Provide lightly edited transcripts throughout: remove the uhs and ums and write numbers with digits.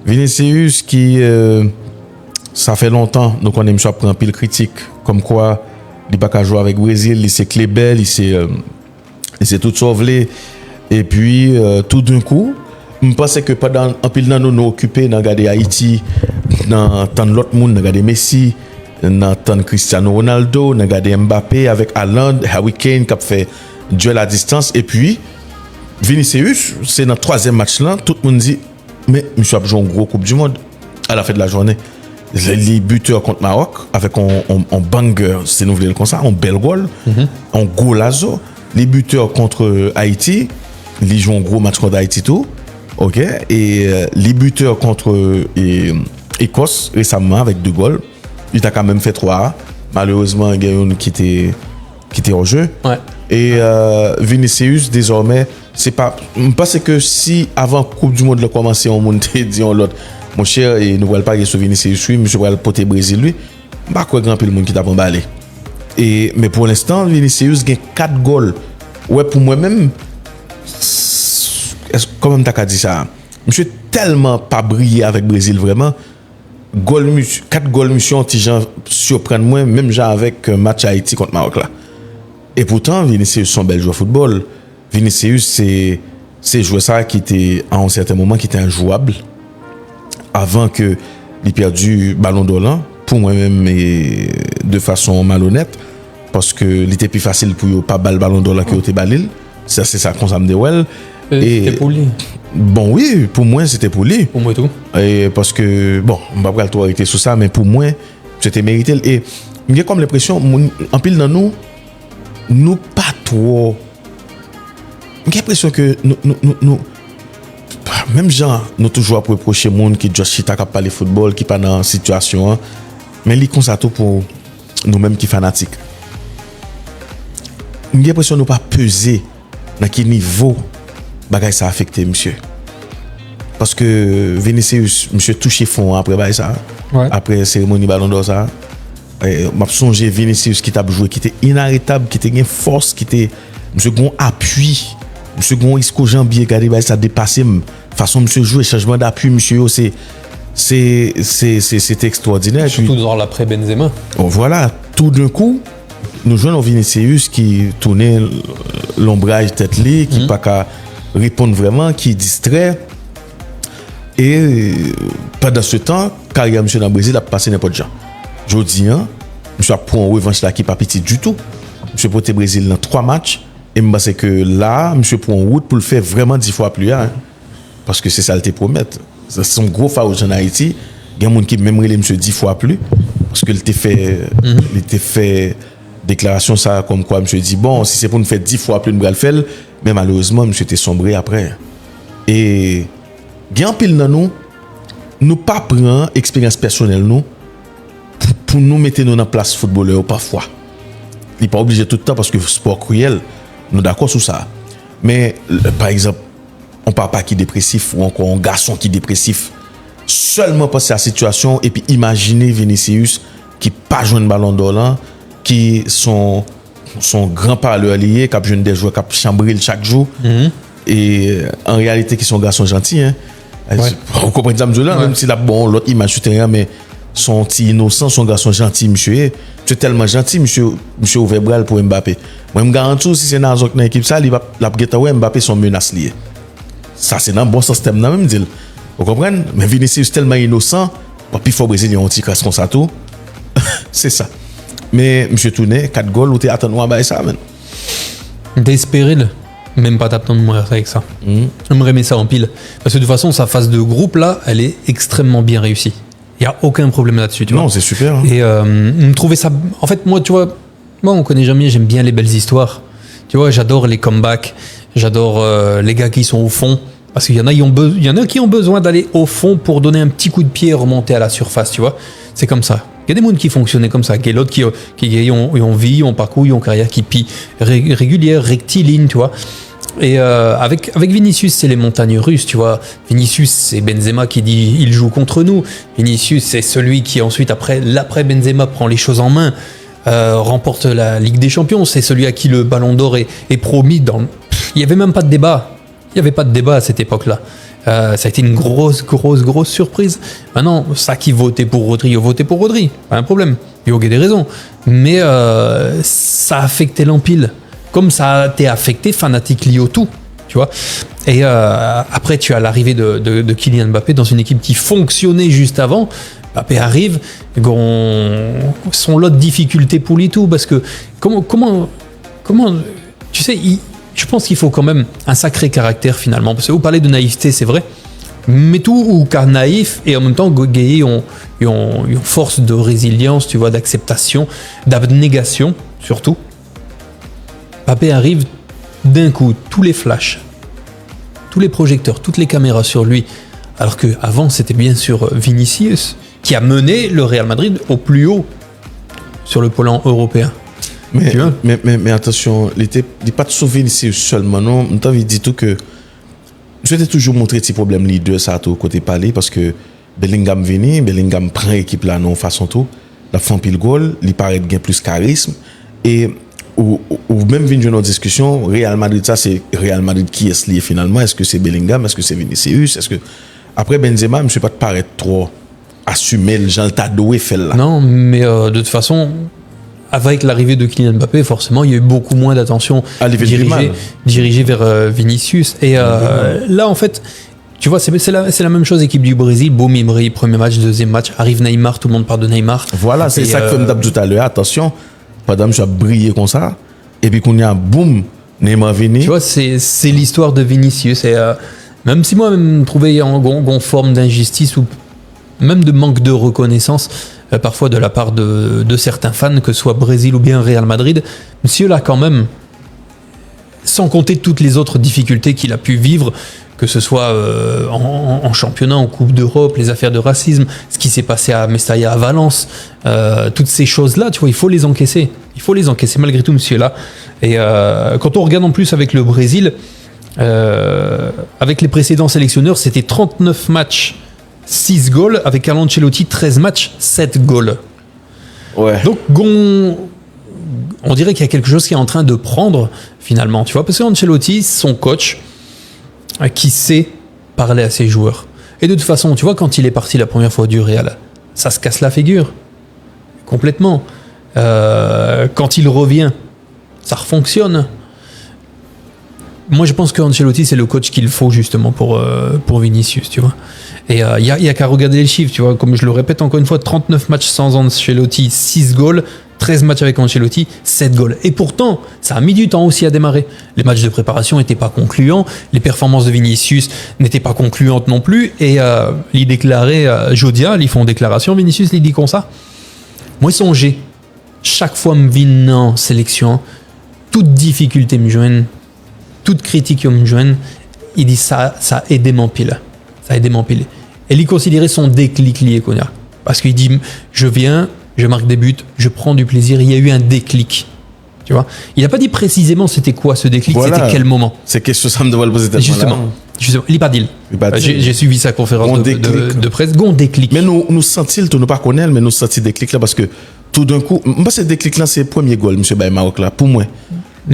Vinicius qui ça fait longtemps donc on aime ça prendre pile critique comme quoi il pas qu'à jouer avec Brésil, il s'est clébel, il s'est tout sauvé et puis tout d'un coup, je pense que pendant un pile nous occupé dans regarder Haïti, dans tant l'autre monde, dans regarder Messi, dans tant Cristiano Ronaldo, dans regarder Mbappé avec Haaland, Harry Kane qui a fait duel à distance et puis Vinicius, c'est dans le troisième match là, tout le monde dit mais monsieur a joué en gros Coupe du Monde à la fin de la journée. Les buteurs contre Maroc avec un banger, c'est nous voulons comme ça, un bel goal, un golazo. Les buteurs contre Haïti, ils jouent un gros match contre Haïti tout, ok. Et les buteurs contre Écosse récemment avec 2 goals, il a quand même fait 3. Malheureusement, il y a une qui était en jeu. Ouais. Et Vinicius désormais, c'est pas. Je pense que si avant Coupe du Monde le commencer, on montait dit on l'autre. Mon cher, et nous ne voyons pas que Vinicius, monsieur va le porter Brésil lui. Pas quoi grand peu le monde qui t'a emballé. Et mais pour l'instant, Vinicius gagne 4 goals. Ouais, pour moi-même, comment t'as dit ça? Monsieur tellement pas brillé avec Brésil vraiment. 4 goals monsieur anti-gens surprennent moi même genre avec match Haïti contre Maroc là. Et pourtant Vinicius son bel joueur de football. Vinicius c'est joueur ça qui était à un certain moment qui était injouable avant que il perdu ballon d'or là pour moi-même de façon malhonnête parce que il était plus facile pour eux pas balle ballon d'or là que était balil. Ça c'est ça qu'on s'aime de well. C'était pour lui. Bon oui, pour moi c'était pour lui. Pour moi tout. Et parce que bon, on va pas tout arrêter sur ça mais pour moi c'était mérité et j'ai comme l'impression en pile dans nous pas trop. J'ai l'impression que nous même gens nous toujours reprocher monde qui juste chita qui parler football qui pas dans situation mais li comme ça tout pour nous mêmes qui fanatiques. J'ai l'impression nous pas peser dans quel niveau bagay ça affecté monsieur. Parce que Vinicius monsieur touché fond après bagay ça. Ouais. Après cérémonie ballon d'or ça. M'a songé Vinicius qui t'a joué qui était inarrêtable, qui était une force, qui était monsieur gon appui. Monsieur gon isco jambier regarder bagay ça dépasser façon monsieur jouer changement d'appui monsieur c'est extraordinaire. Surtout dans l'après Benzema. Oh, voilà, tout d'un coup nous jouons Vinicius qui tournait l'ombrage tête li qui pas qu'à répondre vraiment, qui distrait. Et pendant ce temps, carrière monsieur dans le Brésil a passé n'importe quoi. Je dis, monsieur a pris en revanche là qui pas petit du tout. Monsieur porté Brésil dans 3 matchs. Et je pense que là, monsieur prend en route pour le faire vraiment 10 fois plus. Parce que c'est ça le te promettre. C'est son gros farouche en Haïti. Il y a des gens qui même relève monsieur 10 fois plus. Parce que il t'a fait déclaration ça comme quoi monsieur dit bon si c'est pour nous faire 10 fois plus de le faire mais malheureusement monsieur était sombré après et bien pile dans nous pas prend expérience personnelle nous pour nous mettre nous dans place footballeur parfois il pas obligé tout le temps parce que sport cruel nous d'accord sur ça mais par exemple on parle pas qui dépressif ou encore un garçon qui dépressif seulement penser à la situation et puis imaginer Vinicius qui pas jouer un ballon d'or là qui sont grand parleur lié qui a jeune des joueurs qui a chambré chaque jour et en réalité qui sont garçons gentils on comprend ça même si la bon l'autre image sur terrain mais sont innocents sont garçons gentils monsieur tu es tellement gentil monsieur ouvert bras pour Mbappé moi me garantis si c'est dans une équipe ça il va la Mbappé sont menace lié ça c'est dans bon système là même dire vous comprenez mais Vinicius tellement innocent puis faut Brésil on petit crasse comme ça tout c'est ça. Mais monsieur Touné, 4 goals, ou t'es attendre à ça, man. D'espérer, même pas t'attendre moi avec ça. J'aimerais mettre ça en pile. Parce que de toute façon, sa phase de groupe là, elle est extrêmement bien réussie. Il n'y a aucun problème là-dessus, tu vois. Non, c'est super. Et me trouver ça. En fait, moi, tu vois, on connaît jamais, j'aime bien les belles histoires. Tu vois, j'adore les comebacks, j'adore les gars qui sont au fond. Parce qu'il y en a qui ont besoin d'aller au fond pour donner un petit coup de pied et remonter à la surface, tu vois. C'est comme ça. Il y a des gens qui fonctionnaient comme ça, il y a d'autres qui ont vie, ont parcours, ont carrière qui pillent régulière, rectiligne, tu vois. Et avec Vinicius, c'est les montagnes russes, tu vois. Vinicius, c'est Benzema qui dit il joue contre nous. Vinicius, c'est celui qui ensuite, l'après Benzema, prend les choses en main, remporte la Ligue des Champions. C'est celui à qui le Ballon d'Or est promis. Il n'y avait même pas de débat. Il n'y avait pas de débat à cette époque-là. Ça a été une grosse surprise. Maintenant, ça qui votait pour Rodri, il a voté pour Rodri, pas un problème. Il y a des raisons. Mais ça a affecté l'Empile. Comme ça a été affecté Fnatic Lyon tout, tu vois. Et après, tu as l'arrivée de Kylian Mbappé dans une équipe qui fonctionnait juste avant. Mbappé arrive, son lot de difficultés pour lui tout, parce que comment tu sais, je pense qu'il faut quand même un sacré caractère finalement, parce que vous parlez de naïveté, c'est vrai, mais tout ou car naïf et en même temps Gueye ont une force de résilience, tu vois, d'acceptation, d'abnégation surtout. Mbappé arrive d'un coup, tous les flashs, tous les projecteurs, toutes les caméras sur lui, alors qu'avant c'était bien sûr Vinicius qui a mené le Real Madrid au plus haut sur le plan européen. Mais attention, il n'est pas de sauver ici seulement, non. Je t'avais dit tout que je t'ai toujours montré ces problèmes leader ça tout côté parler parce que Bellingham venu, Bellingham prend l'équipe là non façon tout, la font pile goal, il paraît gain plus charisme et ou même vient une discussion Real Madrid ça c'est Real Madrid qui est lié finalement, est-ce que c'est Bellingham, est-ce que c'est Vinicius, est-ce que après Benzema, je sais pas de paraître trop assumer le genre t'as doué fait là. Non, mais de toute façon avec l'arrivée de Kylian Mbappé, forcément, il y a eu beaucoup moins d'attention dirigée vers Vinicius. Et là, en fait, tu vois, c'est la même chose, équipe du Brésil. Boum, il brille, premier match, deuxième match. Arrive Neymar, tout le monde parle de Neymar. Voilà, c'est ça que je me dis tout à l'heure. Attention, madame, je vais briller comme ça. Et puis, qu'on y a boum, Neymar venu. Tu vois, c'est l'histoire de Vinicius. Et même si moi, je trouvais en forme d'injustice ou même de manque de reconnaissance, parfois de la part de certains fans, que ce soit Brésil ou bien Real Madrid, monsieur là quand même, sans compter toutes les autres difficultés qu'il a pu vivre, que ce soit en championnat, en Coupe d'Europe, les affaires de racisme, ce qui s'est passé à Mestalla, à Valence, toutes ces choses-là, tu vois, il faut les encaisser. Il faut les encaisser malgré tout, monsieur là. Et quand on regarde en plus avec le Brésil, avec les précédents sélectionneurs, c'était 39 matchs, 6 goals, avec Carlo Ancelotti, 13 matchs, 7 goals. Ouais. Donc, on dirait qu'il y a quelque chose qui est en train de prendre, finalement, tu vois, parce que Ancelotti, son coach, qui sait parler à ses joueurs. Et de toute façon, tu vois, quand il est parti la première fois du Real, ça se casse la figure. Complètement. Quand il revient, ça refonctionne. Moi, je pense qu'Ancelotti, c'est le coach qu'il faut justement pour Vinicius, tu vois. Et il y a qu'à regarder les chiffres, tu vois. Comme je le répète encore une fois, 39 matchs sans Ancelotti, 6 goals, 13 matchs avec Ancelotti, 7 goals. Et pourtant, ça a mis du temps aussi à démarrer. Les matchs de préparation n'étaient pas concluants, les performances de Vinicius n'étaient pas concluantes non plus. Et il déclarait, Jodia, ils font déclaration, Vinicius, il dit comme ça. Moi, songez, chaque fois me vient en sélection, toute difficulté me joigne, toute critique me joigne, il dit ça a aidé mon pile. Ça a aidé mon pile. Et il considérait son déclic lié, Konya. Parce qu'il dit, je viens, je marque des buts, je prends du plaisir, il y a eu un déclic. Tu vois, il n'a pas dit précisément c'était quoi ce déclic, voilà. C'était quel moment. C'est quelque chose ça me devrait le poser justement, il n'est pas dit. J'ai suivi sa conférence de presse. Gon déclic. Mais nous sentis, nous pas connaître, mais nous sentis déclic là parce que tout d'un coup, moi ce déclic là, c'est le premier goal, M. Baye Maroc là, pour moi.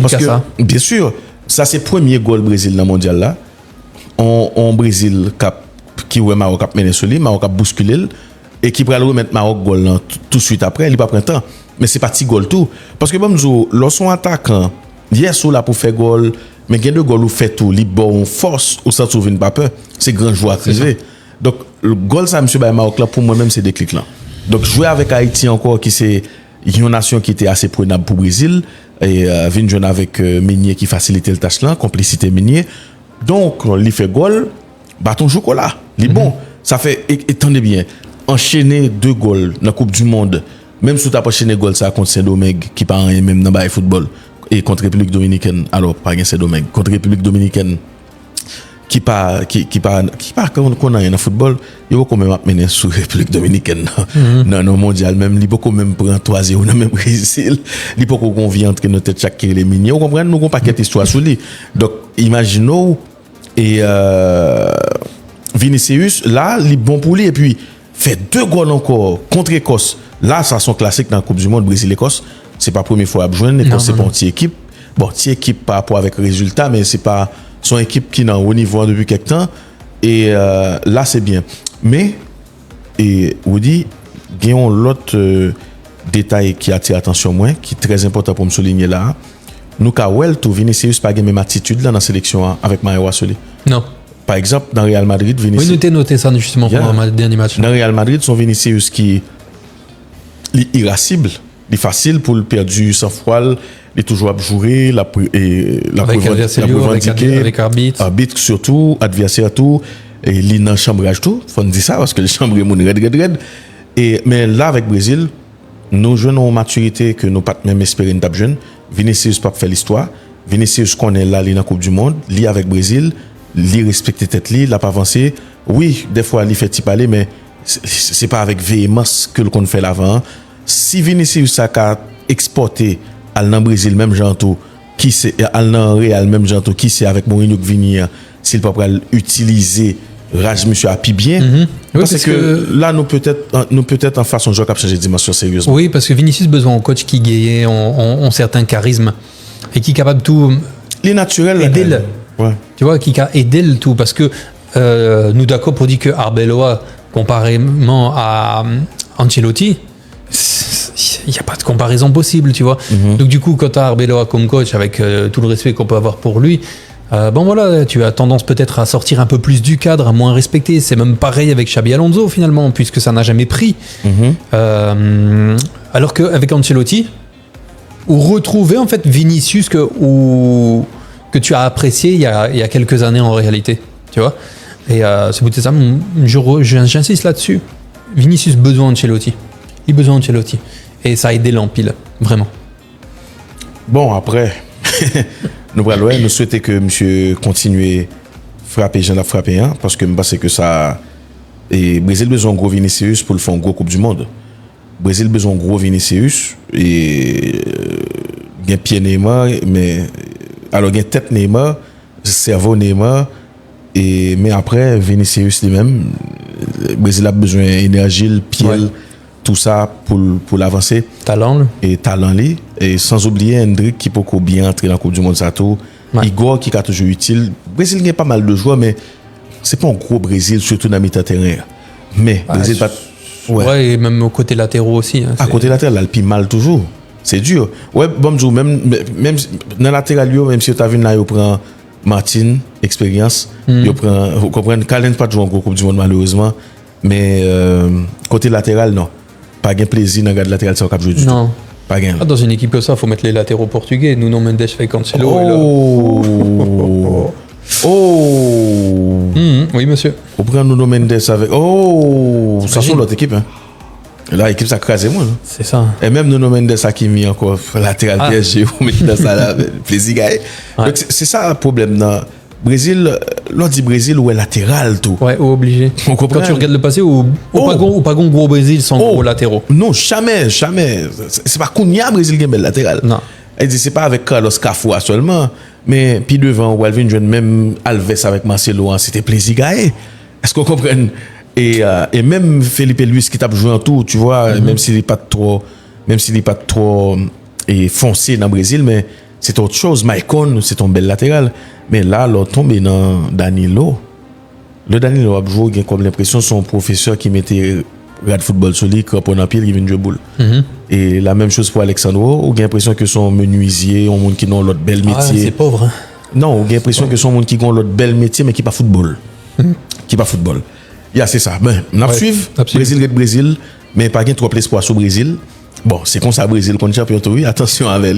Parce que, bien sûr, ça c'est le premier goal Brésil dans le mondial là. On Brésil qui ouais Maroc a mené sur lui, Maroc a bousculé et qui pourrait remettre Maroc goal là, tout de suite après, il pas prend temps. Mais c'est pas petit goal tout parce que bon nous lorsqu'on attaquant hier sur là pour faire goal, mais gain de goal ou fait tout, li bon force ou ça trouve une pas peur, c'est grand joueur privé. Donc le goal ça monsieur Baye Maroc là pour moi même c'est déclic là. Donc jouer avec Haïti encore qui c'est une nation qui était assez prenable pour Brésil et vinn jouer avec Meunier qui facilitait le tâche là, complicité Meunier. Donc, il fait goal, bâton chocolat, il est bon. Ça fait, attendez bien, enchaîner 2 goals dans la Coupe du Monde, même si tu as pas enchaîné goal ça contre Saint-Domingue, qui part même dans le football, et contre République Dominicaine, alors, pas Saint-Domingue, contre République Dominicaine, qui part qu'on a dans le football, il va quand même mener sur République Dominicaine, dans le mondial, même, il va quand même prendre 3-0 dans le même Brésil, il va qu'on vient entre nos têtes chaque les miniers, vous comprenez, nous avons pas quelque histoire sur lui. Donc, imaginons, et Vinicius, là, il est bon pour lui, et puis, fait 2 goals encore contre Écosse. Là, ça sont classiques dans la Coupe du Monde, Brésil-Écosse. C'est pas la première fois à joindre, Écosse, c'est pas une petite équipe. Bon, petite équipe par rapport avec le résultat, mais c'est pas son équipe qui est au niveau depuis quelque temps. Et là, c'est bien. Mais, et Woody, il y a l'autre détail qui attire l'attention moi, qui est très important pour me souligner là. Nous, tout Vinicius pas la même attitude là dans la sélection avec Mario Wassoli. Non. Par exemple, dans Real Madrid, Vinicius. Oui, nous noté ça justement pendant le dernier match. Dans Real Madrid, son Vinicius qui est irascible, il est facile pour le perdu sans foi, il est toujours abjouré, la revendiquer, avec arbitre surtout, adversaire tout, et il est dans le chambrage tout, faut dire ça parce que le chambre est mon red. Mais là, avec Brésil, nous jouons en maturité que nous pas même espérer une jeune. Vinicius pas faire l'histoire. Vinicius connaît là, il est dans la Coupe du Monde, il avec Brésil. Li respecter tête li, l'a pas avancé. Oui, des fois il fait parler mais c'est pas avec véhémence que le qu'on fait l'avant. Si Vinicius a exporté al dans Brésil même janto qui c'est al dans Real même janto qui c'est avec Mourinho qui venir s'il pas utiliser Raj monsieur a pi bien parce que là nous peut-être en façon joueur qui a changé de dimension sérieusement. Oui, parce que Vinicius besoin d'un coach qui gagne en certain charisme et qui est capable tout les naturels aider ouais. Tu vois, qui a aidé le tout parce que nous d'accord pour dire que Arbeloa comparément à Ancelotti il n'y a pas de comparaison possible, tu vois. Donc du coup quand tu as Arbeloa comme coach avec tout le respect qu'on peut avoir pour lui, bon voilà, tu as tendance peut-être à sortir un peu plus du cadre, à moins respecter. C'est même pareil avec Xabi Alonso finalement, puisque ça n'a jamais pris. Alors qu'avec Ancelotti, ou retrouver en fait Vinicius que tu as apprécié il y a quelques années en réalité, tu vois. Et c'est pour ça, j'insiste là-dessus. Vinicius besoin d'Ancelotti. Il a besoin d'Ancelotti. Et ça a aidé l'empile, vraiment. Bon, après, nous souhaitons que monsieur continue frapper, j'en ai frappé un, parce que je pense que ça. Et Brésil besoin de gros Vinicius pour le faire une gros Coupe du Monde. Brésil besoin de gros Vinicius et il y a pied Neymar, mais alors il y a tête Neymar, cerveau Neymar, et mais après Vinicius lui-même, Brésil a besoin d'énergie, pied, tout ça pour l'avancer. Talent et talent li, et sans oublier Hendrik qui peut bien entrer dans la Coupe du Monde ça tout. Igor qui est toujours utile. Brésil il y a pas mal de joueurs mais c'est pas un gros Brésil surtout dans mi-temps terrain. Mais Brésil pas ouais, et même au côté latéraux aussi. Hein, à côté latéral, là, le pire mal toujours. C'est dur. Ouais, bon, même dans latéral, même si tu as vu là, il prend Martin, expérience. Il prend, vous comprenez, Calen pas jouer en gros Coupe du Monde malheureusement. Mais côté latéral, non. Pas gain plaisir dans le latéral, ça va jouer du tout. Pas gain. Dans une équipe comme ça, il faut mettre les latéraux portugais. Nuno Mendes avec Cancelo. Oui, monsieur. On prend Nuno Mendes avec. Ça sont l'autre équipe. Hein. Là, l'équipe, ça crase moi. C'est ça. Et même Nuno Mendes qui mis encore latéral PSG, vous mettez dans ça là, plaisir. Donc, c'est ça le problème. Dans Brésil, l'on dit Brésil, ou est latéral tout. Ouais, ou obligé. Quand tu regardes le passé, ou pas gros Brésil sans gros latéraux. Non, jamais. C'est pas Cunha Brésil qui est bel latéral. Non. Elle dit c'est pas avec Carlos Cafoua seulement, mais puis devant Walvin jeune même Alves avec Marcelo, c'était plaisir gaé. Est-ce qu'on comprend et même Felipe Luis qui t'a joué en tout, tu vois, même s'il est pas trop foncé dans le Brésil, mais c'est autre chose. Maicon, c'est ton bel latéral, mais là l'on tombe dans Danilo. Le Danilo a joué, j'ai comme l'impression son professeur qui mettait Rad football sur lui, crampon en pile, qui vient de jouer boule. Et la même chose pour Alexandro, on a l'impression que son menuisier, un monde qui n'a l'autre bel métier. C'est pauvre. Hein? Non, on a l'impression que son monde qui a l'autre bel métier, mais qui pas football. Qui pas football. C'est ça. Ben, on a suivi. Brésil, mais pas trop l'espoir sur Brésil. Bon, c'est comme ça, Brésil, contre champion, oui, attention avec lui.